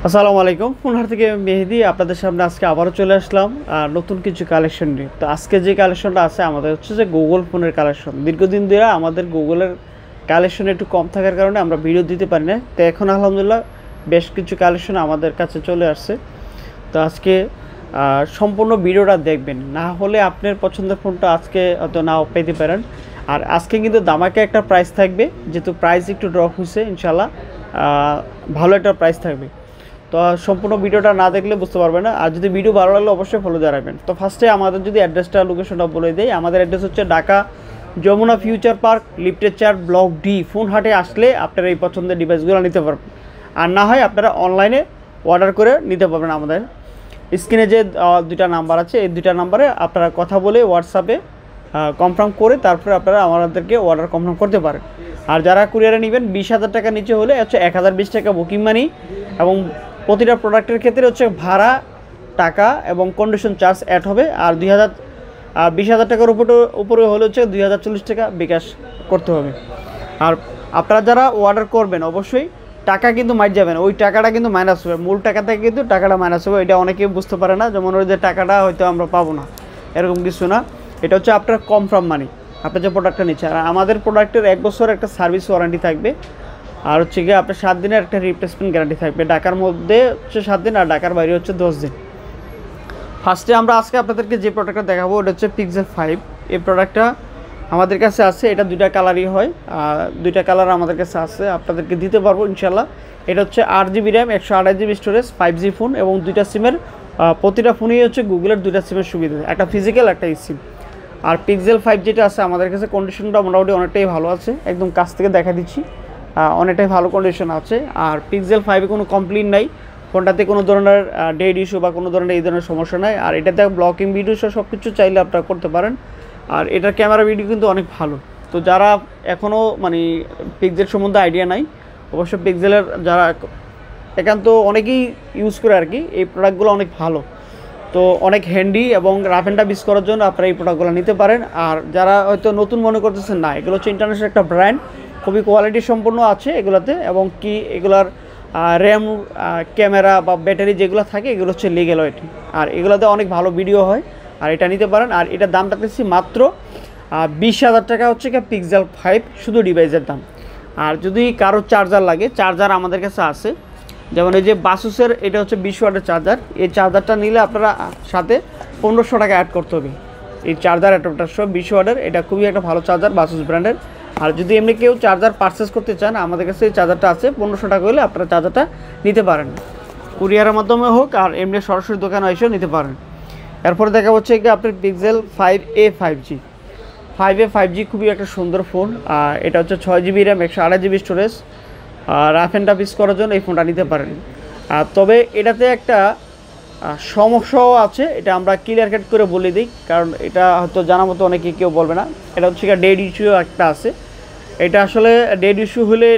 আসসালামু আলাইকুম, ফোনহার থেকে মেহেদি আপনাদের সামনে আজকে আবারও চলে আসলাম নতুন কিছু কালেকশন নিয়ে। তো আজকে যে কালেকশনটা আছে আমাদের হচ্ছে যে গুগল ফোনের কালেকশন। দীর্ঘদিন ধরে আমাদের গুগলের কালেকশন একটু কম থাকার কারণে আমরা ভিডিও দিতে পারি না। তো এখন আলহামদুলিল্লাহ বেশ কিছু কালেকশন আমাদের কাছে চলে আসছে। তো আজকে সম্পূর্ণ ভিডিওটা দেখবেন, না হলে আপনার পছন্দের ফোনটা আজকে হয়তো নাও পেতে পারেন। আর আজকে কিন্তু দামাকে একটা প্রাইস থাকবে, যেহেতু প্রাইস একটু ড্রপ হয়েছে, ইনশাল্লাহ ভালো একটা প্রাইস থাকবে। তো সম্পূর্ণ ভিডিওটা না দেখলে বুঝতে পারবেন না। আর যদি ভিডিও ভালো লাগলে অবশ্যই ফলো দিয়ে রাখবেন। তো ফার্স্টে আমাদের যদি অ্যাড্রেসটা লোকেশনটা বলে দেয়, আমাদের অ্যাড্রেস হচ্ছে ঢাকা যমুনা ফিউচার পার্ক লিফটের 4 ব্লক ডি। ফোনহাটে আসলে আপনারা এই পছন্দের ডিভাইসগুলো নিতে পারবেন, আর না হয় আপনারা অনলাইনে অর্ডার করে নিতে পারবেন। আমাদের স্ক্রিনে যে দুইটা নাম্বার আছে, এই দুইটা নাম্বারে আপনারা কথা বলে হোয়াটসঅ্যাপে কনফার্ম করে তারপরে আপনারা আমাদেরকে অর্ডার কনফার্ম করতে পারেন। আর যারা কুরিয়ারে নেবেন 20,000 টাকা নিচে হলে হচ্ছে 1020 টাকা বুকিং মানি, এবং প্রতিটা প্রোডাক্টের ক্ষেত্রে হচ্ছে ভাড়া টাকা এবং কন্ডিশন চার্জ অ্যাড হবে। আর 20,000 টাকার উপরে হলে হচ্ছে 2040 টাকা বিকাশ করতে হবে। আর আপনারা যারা অর্ডার করবেন অবশ্যই টাকা কিন্তু মাইট যাবেন, ওই টাকাটা কিন্তু মাইনাস হবে, মূল টাকা থেকে কিন্তু টাকাটা মাইনাস হবে। এটা অনেকেই বুঝতে পারে না, যেমন ওই যে টাকাটা হয়তো আমরা পাবো না, এরকম কিছু না। এটা হচ্ছে আপনার কনফার্ম মানি, আপনার যে প্রোডাক্টটা নিচ্ছে। আর আমাদের প্রোডাক্টের 1 বছরের একটা সার্ভিস ওয়ারেন্টি থাকবে, আর হচ্ছে গিয়ে আপনার 7 দিনের একটা রিপ্লেসমেন্ট গ্যারান্টি থাকবে। ঢাকার মধ্যে হচ্ছে 7 দিন, আর ঢাকার বাইরে হচ্ছে 10 দিন। ফার্স্টে আমরা আজকে আপনাদেরকে যে প্রোডাক্টটা দেখাবো ওটা হচ্ছে Pixel 5। এই প্রোডাক্টটা আমাদের কাছে আছে, এটা দুইটা কালারই হয়, দুইটা কালার আমাদের কাছে আছে, আপনাদেরকে দিতে পারবো ইনশাল্লাহ। এটা হচ্ছে 8GB RAM, 128GB storage, 5G phone, এবং দুইটা সিমের প্রতিটা ফোনই হচ্ছে গুগলের দুইটা সিমের সুবিধা, একটা ফিজিক্যাল একটা সিম। আর Pixel 5 যেটা আছে আমাদের কাছে কন্ডিশনটা মোটামুটি অনেকটাই ভালো আছে, একদম কাছ থেকে দেখা দিচ্ছি, অনেকটাই ভালো কন্ডিশন আছে। আর Pixel 5 কোনো কমপ্লেইন নাই, ফোনটাতে কোনো ধরনের ডেড ইস্যু বা কোনো ধরনের এই ধরনের সমস্যা নাই। আর এটাতে ব্লকিং ভিডিও সব কিছু চাইলে আপনারা করতে পারেন। আর এটার ক্যামেরা ভিডিও কিন্তু অনেক ভালো। তো যারা এখনও মানে পিক্সেল সম্বন্ধে আইডিয়া নাই, অবশ্য পিক্সেলের যারা একান্ত অনেকেই ইউজ করে আর কি, এই প্রোডাক্টগুলো অনেক ভালো। তো অনেক হ্যান্ডি এবং রাফ অ্যান্ড টাফ ইউজ করার জন্য আপনারা এই প্রোডাক্টগুলো নিতে পারেন। আর যারা হয়তো নতুন মনে করতেছেন, না এগুলো হচ্ছে ইন্টারন্যাশনাল একটা ব্র্যান্ড, খুবই কোয়ালিটি সম্পন্ন আছে এগুলোতে, এবং কি এগুলার র্যাম, ক্যামেরা বা ব্যাটারি যেগুলো থাকে এগুলো হচ্ছে লিগ্যাল ওয়েট, আর এগুলোতে অনেক ভালো ভিডিও হয়। আর এটা নিতে পারেন। আর এটার দামটা পেয়েছি মাত্র 20,000 টাকা হচ্ছে কি Pixel 5 শুধু ডিভাইসের দাম। আর যদি কারো চার্জার লাগে, চার্জার আমাদের কাছে আছে, যেমন এই যে বাসুসের এটা হচ্ছে 20 ওয়াটের চার্জার। এই চার্জারটা নিলে আপনারা সাথে 1500 টাকা অ্যাড করতে হবে। এই চার্জার অ্যাডাপ্টার সহ 20 ওয়াটের, এটা খুবই একটা ভালো চার্জার বাসুস ব্র্যান্ডের। আর যদি এমনি কেউ চার্জার পারচেস করতে চান, আমাদের কাছে এই চার্জারটা আছে, 1500 টাকা হলে আপনারা চার্জারটা নিতে পারেন, কুরিয়ারের মাধ্যমে হোক আর এমনি সরাসরি দোকানে এসেও নিতে পারেন। এরপরে দেখা হচ্ছে কি আপনার Pixel 5a 5G খুবই একটা সুন্দর ফোন। এটা হচ্ছে 6GB RAM, 128GB storage, rough and tough use করার জন্য এই ফোনটা নিতে পারেন। তবে এটাতে একটা সমস্যাও আছে, এটা আমরা ক্লিয়ার কাট করে বলে দিই, কারণ এটা হয়তো জানা মতো অনেকে কেউ বলবে না। এটা হচ্ছে ডেড ইস্যু একটা আছে। এটা আসলে ডেড ইস্যু হলে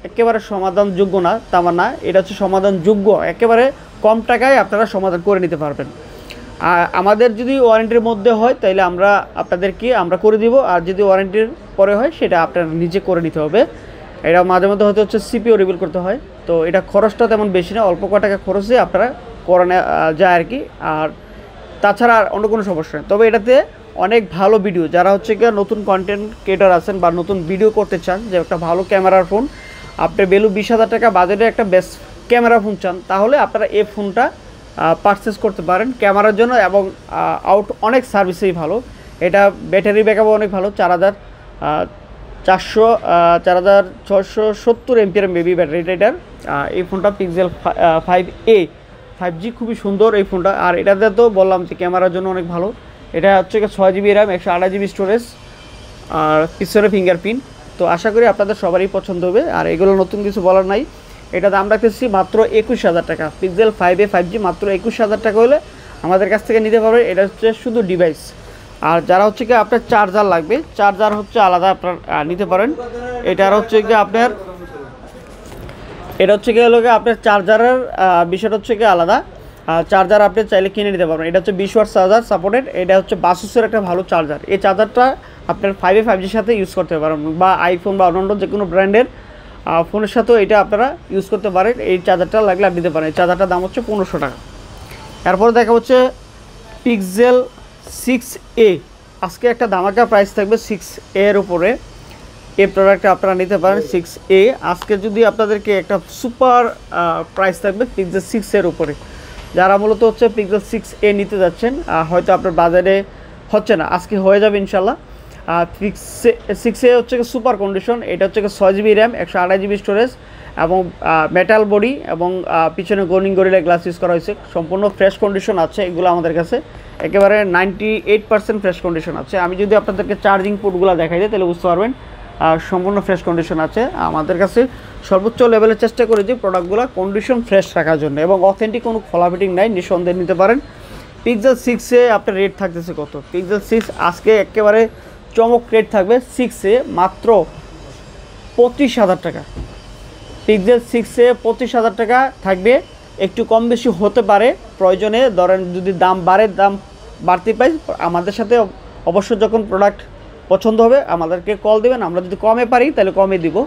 একেবারে সমাধানযোগ্য না তা না, এটা হচ্ছে সমাধানযোগ্য, একেবারে কম টাকায় আপনারা সমাধান করে নিতে পারবেন। আর আমাদের যদি ওয়ারেন্টির মধ্যে হয় তাহলে আপনাদেরকে আমরা করে দিব, আর যদি ওয়ারেন্টির পরে হয় সেটা আপনারা নিজে করে নিতে হবে। এটা মাঝে মধ্যে হয়তো হচ্ছে সিপিও রিভিল করতে হয়, তো এটা খরচটা তেমন বেশি না, অল্প কয় টাকা খরচে আপনারা করে যায় আর কি। আর তাছাড়া আর অন্য কোনো সমস্যা নেই। তবে এটাতে অনেক ভালো ভিডিও, যারা হচ্ছে কি নতুন কন্টেন্ট ক্রিয়েটর আছেন বা নতুন ভিডিও করতে চান, যে একটা ভালো ক্যামেরার ফোন, আপনি ভ্যালু 20,000 টাকা বাজেটে একটা বেস্ট ক্যামেরা ফোন চান, তাহলে আপনারা এই ফোনটা পারচেস করতে পারেন ক্যামেরার জন্য। এবং অনেক সার্ভিসেই ভালো, এটা ব্যাটারি ব্যাকআপও অনেক ভালো, 4670 এমপিআর মেবি ব্যাটারি এটার। এই ফোনটা Pixel 5a 5G খুবই সুন্দর এই ফোনটা। আর এটাতে তো বললাম যে ক্যামেরার জন্য অনেক ভালো। এটা হচ্ছে 6GB র্যাম, 128GB স্টোরেজ, আর পিছনে ফিঙ্গারপ্রিন্ট। তো আশা করি আপনাদের সবারই পছন্দ হবে। আর এগুলো নতুন কিছু বলার নাই। এটা দাম রাখতেছি মাত্র 21,000 টাকা। Pixel 5a 5G মাত্র 21,000 টাকা হলে আমাদের কাছ থেকে নিতে পারবে। এটা হচ্ছে শুধু ডিভাইস। আর যারা হচ্ছে কি আপনার চার্জার লাগবে, চার্জার হচ্ছে আলাদা আপনার নিতে পারেন। এটার হচ্ছে কি আপনার এটা হচ্ছে কি হলো আপনার চার্জারের বিষয়টা হচ্ছে কি আলাদা। চার্জার আপনি চাইলে কিনে নিতে পারবেন। এটা হচ্ছে 20 ওয়াট চার্জার সাপোর্টেড। এটা হচ্ছে বাসুসের একটা ভালো চার্জার। এই চার্জারটা আপনার 5Gর সাথে ইউজ করতে পারেন, বা আইফোন বা অন্যান্য যে কোনো ব্র্যান্ডের ফোনের সাথেও এটা আপনারা ইউজ করতে পারেন। এই চার্জারটা লাগলে আপনি নিতে পারেন। এই চার্জারটার দাম হচ্ছে 1500 টাকা। এরপরে দেখা হচ্ছে পিক্সেল 6a। আজকে একটা ধামাকা প্রাইস থাকবে 6a এর উপরে। এই প্রোডাক্টটা আপনারা নিতে পারেন 6a। আজকে যদি আপনাদেরকে একটা সুপার প্রাইস থাকবে পিক্সেল 6 এর উপরে। যারা মূলত হচ্ছে পিক্সেল 6a নিতে যাচ্ছেন, হয়তো আপনার বাজারে হচ্ছে না, আজকে হয়ে যাবে ইনশাল্লাহ। 6a হচ্ছে সুপার কন্ডিশন। এটা হচ্ছে 6GB র্যাম, 128GB স্টোরেজ এবং মেটাল বডি এবং পিছনে গরিলা গ্লাস ইউজ করা হয়েছে। সম্পূর্ণ ফ্রেশ কন্ডিশন আছে এগুলো আমাদের কাছে, একেবারে 98% ফ্রেশ কন্ডিশন আছে। আমি যদি আপনাদেরকে চার্জিং পোর্টগুলো দেখাই দিই তাহলে বুঝতে পারবেন সম্পূর্ণ ফ্রেশ কন্ডিশন আছে। আমাদের কাছে সর্বোচ্চ লেভেলের চেষ্টা করি যে প্রোডাক্টগুলো কন্ডিশন ফ্রেশ রাখার জন্য, এবং অথেন্টিক কোনো খোলা ফিটিং নাই, নিঃসন্দেহে নিতে পারেন। পিক্সেল 6a আপনার রেট থাকতেছে কত? পিক্সেল 6 আজকে একেবারে চমক রেট থাকবে 6a মাত্র 25,000 টাকা। পিক্সেল 6a 25,000 টাকা থাকবে। একটু কম বেশি হতে পারে প্রয়োজনে, ধরেন যদি দাম বাড়ে, দাম বাড়তি পাই আমাদের সাথে অবশ্যই যখন প্রোডাক্ট পছন্দ হবে আমাদেরকে কল দেবেন। আমরা যদি কমে পারি তাহলে কমে দিব,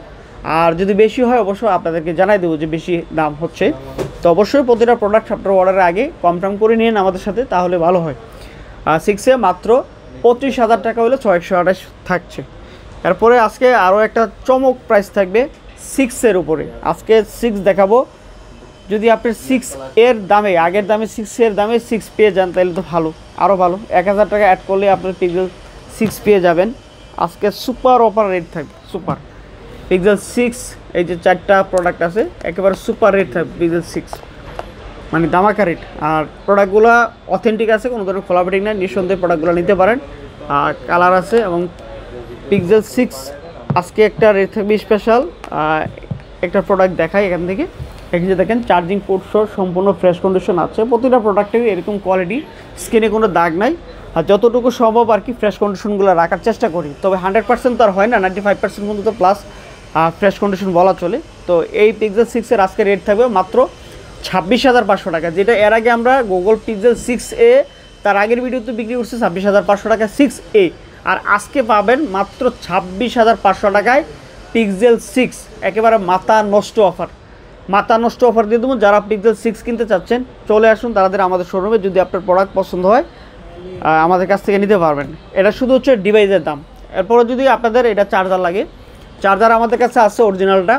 আর যদি বেশি হয় অবশ্যই আপনাদেরকে জানাই দেবো যে বেশি দাম হচ্ছে। তো অবশ্যই প্রতিটা প্রোডাক্ট আপনার অর্ডারের আগে কনফার্ম করে নিন আমাদের সাথে, তাহলে ভালো হয়। 6a মাত্র 25,000 টাকা হলে 628 থাকছে। এরপরে আজকে আরও একটা চমক প্রাইস থাকবে 6 এর উপরে। আজকে 6 দেখাবো। যদি আপনি 6 এর দামে, আগের দামে 6 এর দামে 6 পেয়ে যান তাহলে তো ভালো, আরও ভালো। 1000 টাকা অ্যাড করলে আপনার পিক্সেল 6 পেয়ে যাবেন। আজকে সুপার অফার রেট থাকবে, সুপার পিক্সেল 6। এই যে 4টা প্রোডাক্ট আছে একেবারে সুপার রেট থাকবে পিক্সেল 6, মানে ধামাকা রেট। আর প্রোডাক্টগুলো অথেন্টিক আছে, কোনো ধরনের খোলা ফিটিং নাই, নিঃসন্দেহে প্রোডাক্টগুলো নিতে পারেন। আর কালার আছে। এবং পিক্সেল 6 আজকে একটা রেট থাকবে স্পেশাল। একটা প্রোডাক্ট দেখাই এখান থেকে। এখানে দেখেন চার্জিং পোর্ট সহ সম্পূর্ণ ফ্রেশ কন্ডিশন আছে। প্রতিটা প্রোডাক্টের এরকম কোয়ালিটি, স্ক্রিনে কোনো দাগ নাই। আর যতটুকু সম্ভব আর কি ফ্রেশ কন্ডিশনগুলো রাখার চেষ্টা করি, তবে 100% তো আর হয় না, 95% পর্যন্ত প্লাস ফ্রেশ কন্ডিশন বলা চলে। তো এই পিক্সেল 6 এর আজকে রেট থাকবে মাত্র 26,500 টাকা, যেটা এর আগে আমরা গুগল পিক্সেল 6a তার আগের ভিডিওতে বিক্রি করছি 26,500 টাকা 6a। আর আজকে পাবেন মাত্র 26,500 টাকায় পিক্সেল 6। একেবারে মাথা নষ্ট অফার, মাথা নষ্ট অফার দিয়ে দেবো। যারা পিক্সেল 6 কিনতে চাচ্ছেন চলে আসুন তাড়াতাড়ি আমাদের শোরুমে। যদি আপনার প্রোডাক্ট পছন্দ হয় আমাদের কাছ থেকে নিতে পারবেন। এটা শুধু হচ্ছে ডিভাইসের দাম। এরপরে যদি আপনাদের এটা চার্জার লাগে, চার্জার আমাদের কাছে আছে অরিজিনালটা,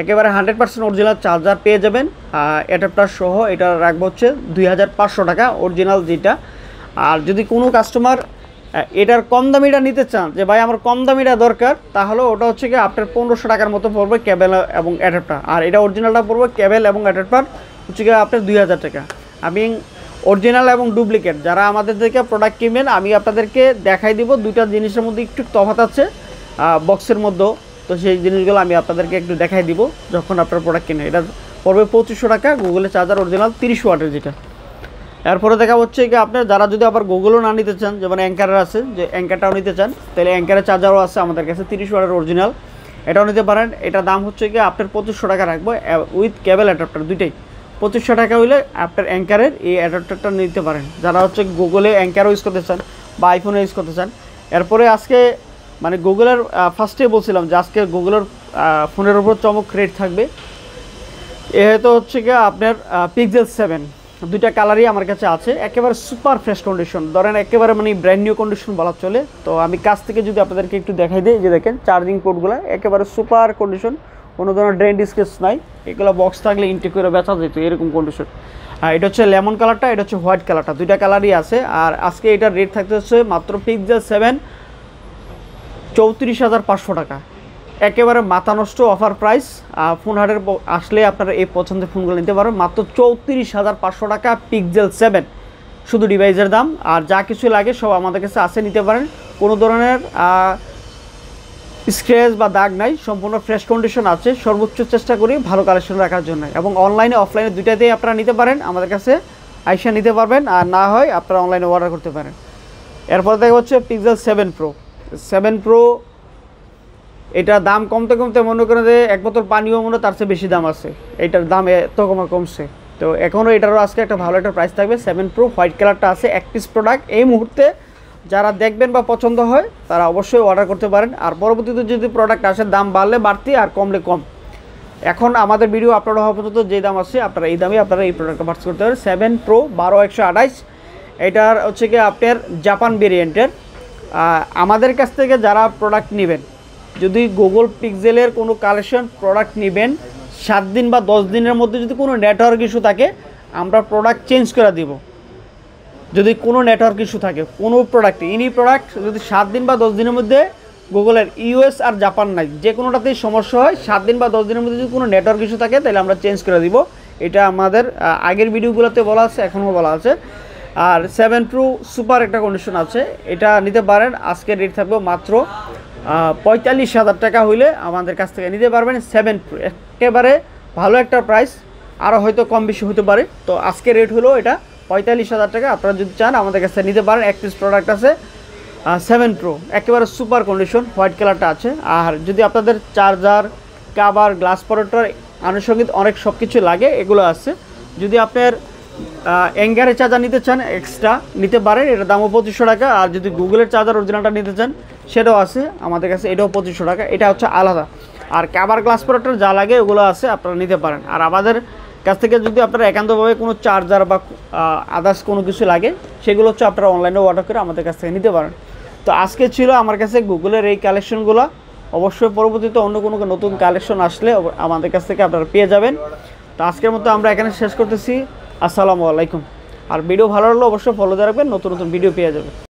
একেবারে 100% অরিজিনাল চার্জার পেয়ে যাবেন। অ্যাডাপ্টার সহ এটা রাখবো হচ্ছে 2,500 টাকা অরিজিনাল যেটা। আর যদি কোনো কাস্টমার এটার কম দামিটা নিতে চান, যে ভাই আমার কম দামিটা দরকার, তাহলে ওটা হচ্ছে কি আপনার 1500 টাকার মতো পড়বে কেবল এবং অ্যাডাপ্টার। আর এটা অরিজিনালটা পড়বে কেবল এবং অ্যাডাপ্টার হচ্ছে কি আপনার 2,000 টাকা। আমি অরিজিনাল এবং ডুপ্লিকেট যারা আমাদের থেকে প্রোডাক্ট কিনবেন আমি আপনাদেরকে দেখাই দিব। দুইটা জিনিসের মধ্যে একটু তফাৎ আছে বক্সের মধ্যেও, তো সেই জিনিসগুলো আমি আপনাদেরকে একটু দেখাই দিব যখন আপনার প্রোডাক্ট কিনে। এটা পড়বে 2500 টাকা গুগলের চার্জার অরিজিনাল 30 ওয়াটের যেটা। এরপরে দেখা হচ্ছে কি আপনার যারা যদি আবার গুগলও না নিতে চান, যেমন অ্যাঙ্কারের আছে, যে অ্যাঙ্কারটাও নিতে চান, তাহলে অ্যাঙ্কারের চার্জারও আছে আমাদের কাছে 30 ওয়াটের অরিজিনাল, এটাও নিতে পারেন। এটা দাম হচ্ছে কি আপনার 2500 টাকা রাখবো উইথ কেবল অ্যাডাপ্টার দুইটাই। 2500 টাকা হইলে আপনার অ্যাঙ্কারের এই অ্যাডাপ্টারটা নিতে পারেন যারা হচ্ছে গুগলে অ্যাঙ্কারও ইউজ করতে চান বা আইফোনে ইউজ করতে চান। এরপরে আজকে মানে গুগলের ফার্স্টে বলছিলাম যে আজকে গুগলের ফোনের উপর চমক রেট থাকবে। এ হয়তো হচ্ছে কি আপনার পিক্সেল 7 দুইটা কালারই আমার কাছে আছে, একেবারে সুপার ফ্রেশ কন্ডিশন, ধরেন একেবারে মানে ব্র্যান্ড নিউ কন্ডিশন বলা চলে। তো আমি কাছ থেকে যদি আপনাদেরকে একটু দেখাই দিই, যে দেখেন চার্জিং পোর্টগুলো একেবারে সুপার কন্ডিশন, কোনো ধরনের ড্রেন স্কেচ নাই। এগুলো বক্স থাকলে ইনটেক করে বেচা যেত এরকম কন্ডিশন। আর এটা হচ্ছে লেমন কালারটা, এটা হচ্ছে হোয়াইট কালারটা, দুইটা কালারই আছে। আর আজকে এটার রেট থাকতে হচ্ছে মাত্র পিক্সেল 7 34,500 টাকা, একেবারে মাথা নষ্ট অফার প্রাইস। ফোন হাটের আসলে আপনারা এই পছন্দের ফোনগুলো নিতে পারবেন মাত্র 34,500 টাকা পিক্সেল 7, শুধু ডিভাইসের দাম। আর যা কিছু লাগে সব আমাদের কাছে আছে, নিতে পারেন। কোনো ধরনের স্ক্র্যাচ বা দাগ নাই, সম্পূর্ণ ফ্রেশ কন্ডিশন আছে। সর্বোচ্চ চেষ্টা করি ভালো কালেকশন রাখার জন্য, এবং অনলাইনে অফলাইনে দুইটাতেই আপনারা নিতে পারেন, আমাদের কাছে আইসা নিতে পারবেন। আর না হয় আপনারা অনলাইনে অর্ডার করতে পারেন। এরপর দেখা হচ্ছে পিক্সেল 7 প্রো। এটার দাম কমতে কমতে মনে করেন যে এক বোতল পানিও মনে তার চেয়ে বেশি দাম আছে, এটার দাম এত কমছে। তো এখনও এটারও আজকে একটা ভালো একটা প্রাইস থাকবে। 7 Pro হোয়াইট কালারটা আছে, এক পিস প্রোডাক্ট। এই মুহূর্তে যারা দেখবেন বা পছন্দ হয় তারা অবশ্যই অর্ডার করতে পারেন। আর পরবর্তীতে যদি প্রোডাক্ট আসে দাম বাড়লে বাড়তি আর কমলে কম। এখন আমাদের ভিডিও আপলোড হওয়া পর্যন্ত যে দাম আছে আপনারা এই দামে আপনারা এই প্রোডাক্টটা পারচেস করতে পারেন। 7 Pro 12128, এটার হচ্ছে কি আপনার জাপান ভেরিয়েন্টের। আমাদের কাছ থেকে যারা প্রোডাক্ট নেবেন, যদি গুগল পিক্সেলের কোনো কালেকশন প্রোডাক্ট নেবেন 7 দিন বা 10 দিনের মধ্যে যদি কোনো নেটওয়ার্ক ইস্যু থাকে আমরা প্রোডাক্ট চেঞ্জ করে দিব। যদি কোনো নেটওয়ার্ক ইস্যু থাকে কোনো প্রোডাক্টে, এনি প্রোডাক্ট যদি 7 দিন বা 10 দিনের মধ্যে গুগলের ইউএস আর জাপান নাই যে কোনোটাতেই সমস্যা হয়, 7 দিন বা 10 দিনের মধ্যে যদি কোনো নেটওয়ার্ক ইস্যু থাকে তাহলে আমরা চেঞ্জ করে দিব। এটা আমাদের আগের ভিডিওগুলোতে বলা আছে, এখনও বলা আছে। আর 7 Pro সুপার একটা কন্ডিশন আছে, এটা নিতে পারেন। আজকের রেট থাকবে মাত্র 45,000 টাকা হইলে আমাদের কাছ থেকে নিতে পারবেন। 7 Pro একেবারে ভালো একটা প্রাইস, আরও হয়তো কম বেশি হতে পারে। তো আজকের রেট হলো এটা 45,000 টাকা। আপনারা যদি চান আমাদের কাছ থেকে নিতে পারেন। এক পিস প্রোডাক্ট আছে 7 Pro, একেবারে সুপার কন্ডিশন, হোয়াইট কালারটা আছে। আর যদি আপনাদের চার্জার, কাভার, গ্লাস প্রোটেক্টর, আনুষঙ্গিক অনেক সব কিছু লাগে, এগুলো আছে। যদি আপনার অ্যাঙ্গারের চার্জার নিতে চান এক্সট্রা নিতে পারেন, এটার দামও 2500 টাকা। আর যদি গুগলের চার্জার অরিজিনালটা নিতে চান সেটাও আছে আমাদের কাছে, এটাও 2500 টাকা। এটা হচ্ছে আলাদা। আর কাভার, গ্লাস প্রোটেক্টর যা লাগে ওগুলো আছে, আপনারা নিতে পারেন। আর আমাদের কাছ থেকে যদি আপনারা একান্তভাবে কোনো চার্জার বা আদার্স কোনো কিছু লাগে সেগুলো হচ্ছে আপনারা অনলাইনে অর্ডার করে আমাদের কাছ থেকে নিতে পারেন। তো আজকে ছিল আমার কাছে গুগলের এই কালেকশনগুলো। অবশ্যই পরবর্তীতে অন্য কোনো নতুন কালেকশন আসলে আমাদের কাছ থেকে আপনারা পেয়ে যাবেন। তো আজকের মতো আমরা এখানে শেষ করতেছি। আসসালামু আলাইকুম। আর ভিডিও ভালো লাগলে অবশ্যই ফলো দিয়ে রাখবেন, নতুন নতুন ভিডিও পেয়ে যাবেন।